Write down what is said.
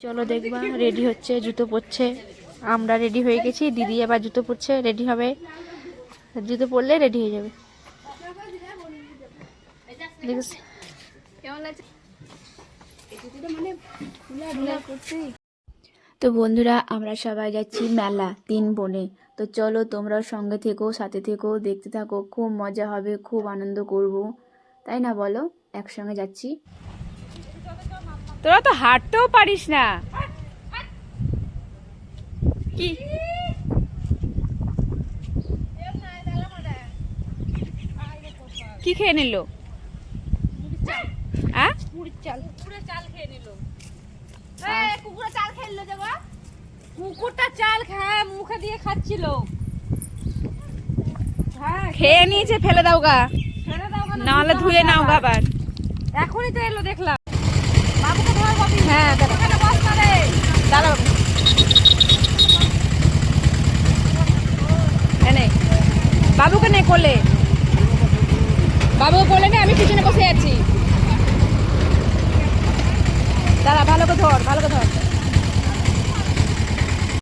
চলো দেখবা রেডি হচ্ছে, জুতো পরছে। আমরা রেডি হয়ে গেছি, দিদি আবার জুতো পরছে, রেডি হবে। জুতো পরলে রেডি হয়ে যাবে। তো বন্ধুরা, আমরা সবাই যাচ্ছি মেলা 3 বোনে। তো চলো তোমরাও সঙ্গে থেকো, সাথে থেকো, দেখতে থাকো। খুব মজা হবে, খুব আনন্দ করব, তাই না বলো? একসঙ্গে যাচ্ছি। তোরা তো হাঁটতেও পারিস না। কি কি খেয়ে নিল? কুকুরটা চাল খায়, মুখে দিয়ে খাচ্ছিল। খেয়ে নিয়েছে, ফেলে দাও গা, নাহলে ধুয়ে নাও গা আবার। এখনই তো এলো দেখলাম। বাবুকে ধর বাবি। হ্যাঁ ওখানে বস না রে। দাঁড়াও, এনে বাবুকে নে কোলে, বাবুকে কোলে নে, আমি পিছনে বসে আছি। দাঁড়া, ভালো করে ধর, ভালো করে ধর।